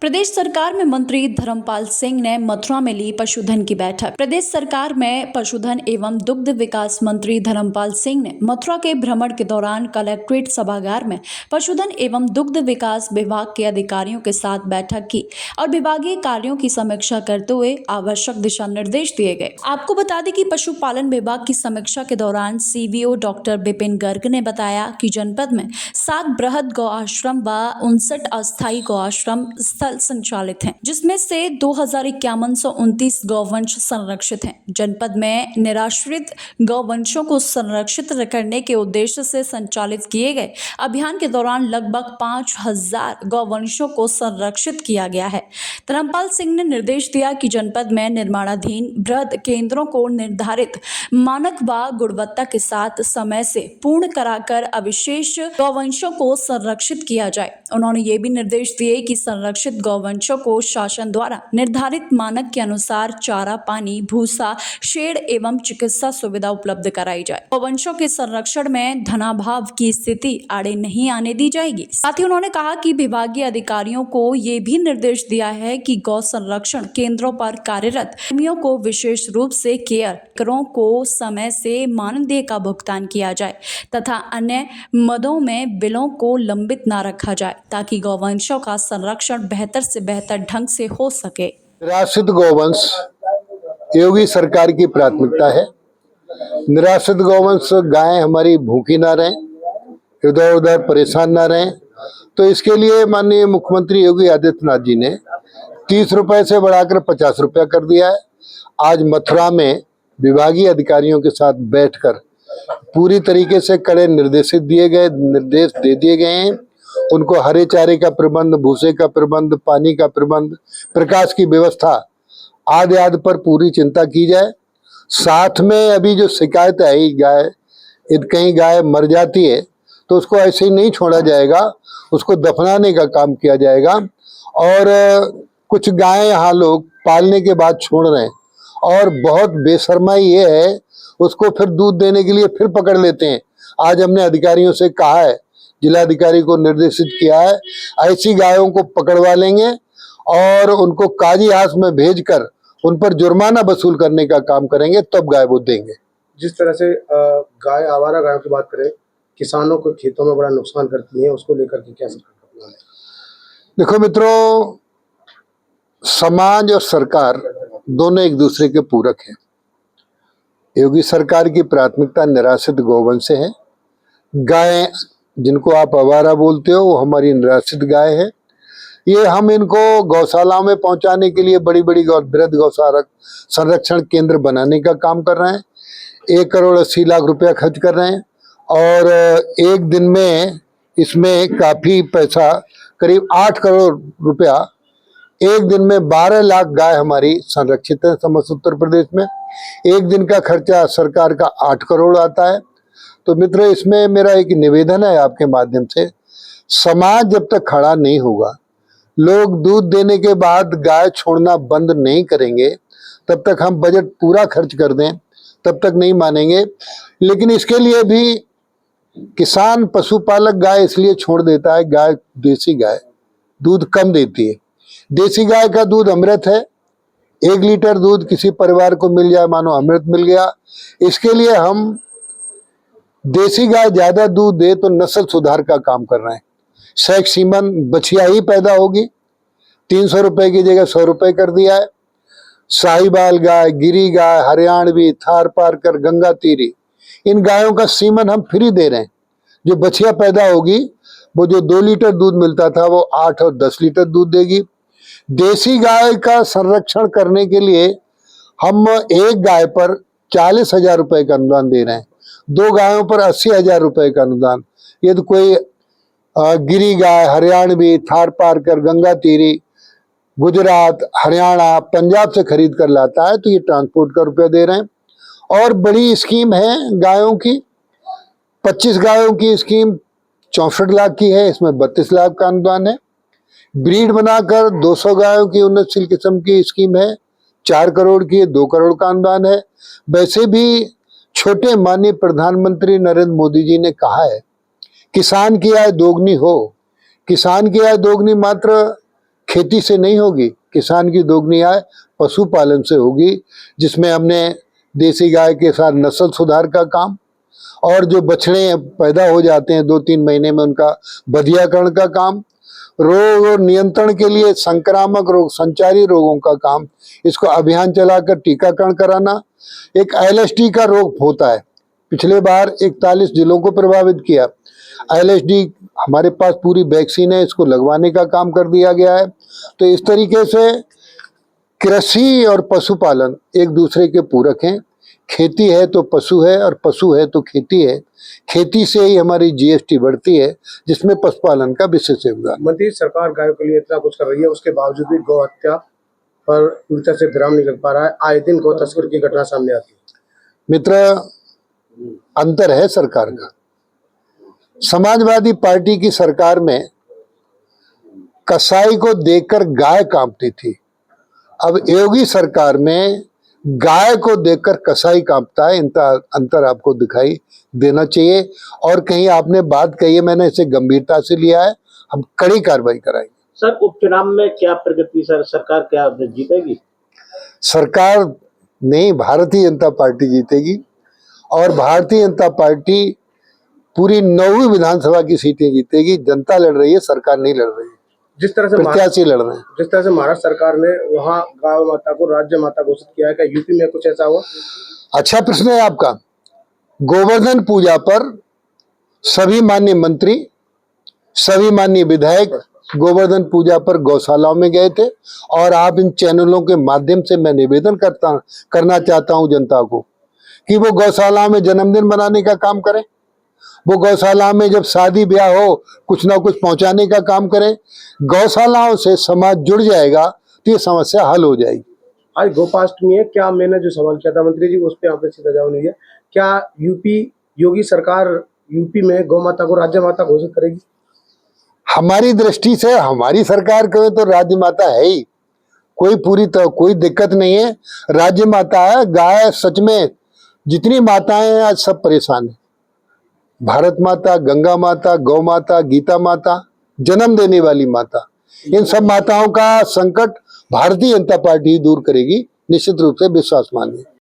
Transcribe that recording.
प्रदेश सरकार में मंत्री धर्मपाल सिंह ने मथुरा में ली पशुधन की बैठक। प्रदेश सरकार में पशुधन एवं दुग्ध विकास मंत्री धर्मपाल सिंह ने मथुरा के भ्रमण के दौरान कलेक्ट्रेट सभागार में पशुधन एवं दुग्ध विकास विभाग के अधिकारियों के साथ बैठक की और विभागीय कार्यों की समीक्षा करते हुए आवश्यक दिशा निर्देश दिए गए। आपको बता दें कि पशुपालन विभाग की समीक्षा के दौरान सीवीओ डॉक्टर विपिन गर्ग ने बताया कि जनपद में 7 बृहद गौ आश्रम व 59 अस्थायी गौ आश्रम संचालित हैं, जिसमें से 2129 गौवंश संरक्षित हैं। जनपद में निराश्रित गौवंशों को संरक्षित करने के उद्देश्य से संचालित किए गए अभियान के दौरान लगभग 5000 गौवंशों को संरक्षित किया गया है। धर्मपाल सिंह ने निर्देश दिया कि जनपद में निर्माणाधीन बृहद केंद्रों को निर्धारित मानक व गुणवत्ता के साथ समय से पूर्ण कराकर अविशेष गौवंशों को संरक्षित किया जाए। उन्होंने ये भी निर्देश दिए कि संरक्षित गौवंशों को शासन द्वारा निर्धारित मानक के अनुसार चारा, पानी, भूसा, शेड एवं चिकित्सा सुविधा उपलब्ध कराई जाए। गौवंशों के संरक्षण में धनाभाव की स्थिति आड़े नहीं आने दी जाएगी। साथ ही उन्होंने कहा कि विभागीय अधिकारियों को ये भी निर्देश दिया है कि गौ संरक्षण केंद्रों पर कार्यरत कर्मियों को विशेष रूप से केयरकरों को समय से मानदेय का भुगतान किया जाए तथा अन्य मदों में बिलों को लंबित न रखा जाए ताकि गौवंशों का संरक्षण बेहतर से बेहतर ढंग से हो सके। निराश्रित गौवंश योगी सरकार की प्राथमिकता है। निराश्रित गौवंश गायें हमारी भूखी ना रहें, इधर उधर परेशान ना रहें, तो इसके लिए माननीय मुख्यमंत्री योगी आदित्यनाथ जी ने 30 रुपए से बढ़ाकर 50 रुपया कर दिया है। आज मथुरा में विभागीय अधिकारियों के साथ बैठकर पूरी तरीके से कड़े निर्देश दे दिए गए हैं। उनको हरे चारे का प्रबंध, भूसे का प्रबंध, पानी का प्रबंध, प्रकाश की व्यवस्था आदि आदि पर पूरी चिंता की जाए। साथ में अभी जो शिकायत आई कहीं गाय मर जाती है तो उसको ऐसे ही नहीं छोड़ा जाएगा, उसको दफनाने का काम किया जाएगा। और कुछ गायें यहाँ लोग पालने के बाद छोड़ रहे हैं और बहुत बेशर्माई ये है, उसको फिर दूध देने के लिए फिर पकड़ लेते हैं। आज हमने अधिकारियों से कहा है, जिलाधिकारी को निर्देशित किया है, ऐसी गायों को पकड़वा लेंगे और उनको काजी हास में भेजकर उन पर जुर्माना वसूल करने का काम करेंगे, तब गाय वो देंगे। जिस तरह से गाय, आवारा गायों की बात करें, किसानों को खेतों में बड़ा नुकसान करती है, उसको लेकर के क्या सरकार का प्लान है? देखो मित्रों, समाज और सरकार दोनों एक दूसरे के पूरक हैं। योगी सरकार की प्राथमिकता निराश्रित गौवंश से है। गाय जिनको आप आवारा बोलते हो वो हमारी निराश्रित गाय है। ये हम इनको गौशालाओं में पहुंचाने के लिए बड़ी बड़ी बृहद गौशाला संरक्षण केंद्र बनाने का काम कर रहे हैं। 1 करोड़ 80 लाख रुपया खर्च कर रहे हैं और एक दिन में इसमें काफी पैसा, करीब 8 करोड़ रुपया, एक दिन में 12 लाख गाय हमारी संरक्षित है समस्त उत्तर प्रदेश में। एक दिन का खर्चा सरकार का 8 करोड़ आता है। तो मित्र, इसमें मेरा एक निवेदन है आपके माध्यम से, समाज जब तक खड़ा नहीं होगा, लोग दूध देने के बाद गाय छोड़ना बंद नहीं करेंगे, तब तक हम बजट पूरा खर्च कर दें तब तक नहीं मानेंगे। लेकिन इसके लिए भी किसान, पशुपालक गाय इसलिए छोड़ देता है, गाय देसी गाय दूध कम देती है। देसी गाय का दूध अमृत है। 1 लीटर दूध किसी परिवार को मिल जाए मानो अमृत मिल गया। इसके लिए हम देसी गाय ज्यादा दूध दे तो नस्ल सुधार का काम कर रहे हैं। सेक्स सीमन बछिया ही पैदा होगी, 300 रुपए की जगह 100 रुपए कर दिया है। साहिवाल गाय, गिरी गाय, हरियाणवी, थार पारकर, गंगा तीरी, इन गायों का सीमन हम फ्री दे रहे हैं। जो बछिया पैदा होगी वो जो 2 लीटर दूध मिलता था वो 8 और 10 लीटर दूध देगी। देसी गाय का संरक्षण करने के लिए हम एक गाय पर 40,000 रुपए का अनुदान दे रहे हैं, 2 गायों पर 80,000 रुपए का अनुदान। ये तो कोई गिरी गाय, हरियाणवी, थार पारकर, गंगा तीरी गुजरात, हरियाणा, पंजाब से खरीद कर लाता है तो ये ट्रांसपोर्ट का रुपया दे रहे हैं। और बड़ी स्कीम है गायों की, 25 गायों की स्कीम 64 लाख की है, इसमें 32 लाख का अनुदान है। ब्रीड बनाकर 200 गायों की उन्नतशील किस्म की स्कीम है, 4 करोड़ की है, 2 करोड़ का अनुदान है। वैसे भी छोटे माननीय प्रधानमंत्री नरेंद्र मोदी जी ने कहा है, किसान की आय दोगुनी हो। किसान की आय दोगुनी मात्र खेती से नहीं होगी, किसान की दोगुनी आय पशुपालन से होगी, जिसमें हमने देसी गाय के साथ नस्ल सुधार का काम और जो बछड़े पैदा हो जाते हैं 2-3 महीने में उनका बधियाकरण का काम, रोग और नियंत्रण के लिए संक्रामक रोग, संचारी रोगों का काम, इसको अभियान चलाकर टीकाकरण कराना। एक एलएसडी का रोग होता है, पिछले बार 41 जिलों को प्रभावित किया। एलएसडी हमारे पास पूरी वैक्सीन है, इसको लगवाने का काम कर दिया गया है। तो इस तरीके से कृषि और पशुपालन एक दूसरे के पूरक हैं। खेती है तो पशु है और पशु है तो खेती है। खेती से ही हमारी जीएसटी बढ़ती है, जिसमें पशुपालन का विशेष योगदान। मंत्री, सरकार गायों के लिए इतना कुछ कर रही है, उसके बावजूद भी गौ हत्या पर पूरी तरह से विराम नहीं लग पा रहा है। आए दिन गौ तस्करी की घटना सामने आती है। मित्र, अंतर है सरकार का। समाजवादी पार्टी की सरकार में कसाई को देखकर गाय कांपती थी। अब योगी सरकार में गाय को देखकर कसाई कांपता है। इनका अंतर आपको दिखाई देना चाहिए। और कहीं आपने बात कही है, मैंने इसे गंभीरता से लिया है, हम कड़ी कार्रवाई कराएंगे। सर, उपचुनाव में क्या प्रगति, सर सरकार क्या जीतेगी? सरकार नहीं, भारतीय जनता पार्टी जीतेगी। और भारतीय जनता पार्टी पूरी 9वीं विधानसभा की सीटें जीतेगी। जनता लड़ रही है, सरकार नहीं लड़ रही है, जिस तरह से प्रत्याशी लड़ रहे हैं। जिस तरह से महाराष्ट्र सरकार ने वहाँ गाय माता को राज्य माता घोषित किया है, क्या यूपी में कुछ ऐसा हुआ? अच्छा प्रश्न है आपका। गोवर्धन पूजा पर सभी माननीय मंत्री, सभी माननीय विधायक गोवर्धन पूजा पर गौशालाओं में गए थे। और आप इन चैनलों के माध्यम से मैं निवेदन करना चाहता हूं जनता को कि वो गौशाला में जन्मदिन मनाने का काम करें, वो गौशाला में जब शादी ब्याह हो कुछ ना कुछ पहुंचाने का काम करें। गौशालाओं से समाज जुड़ जाएगा तो ये समस्या हल हो जाएगी। आज गोपाष्टमी है, क्या मैंने जो सवाल किया था मंत्री जी, उस पर आपने सीधा जवाब नहीं दिया। क्या यूपी योगी सरकार यूपी में गौ माता को राज्य माता घोषित करेगी? हमारी दृष्टि से हमारी सरकार कहे तो राज्य माता है ही, कोई दिक्कत नहीं है। राज्य माता है गाय। सच में जितनी माताएं हैं आज सब परेशान है। भारत माता, गंगा माता, गौ माता, गीता माता, जन्म देने वाली माता, इन सब माताओं का संकट भारतीय जनता पार्टी दूर करेगी, निश्चित रूप से विश्वास मानिए।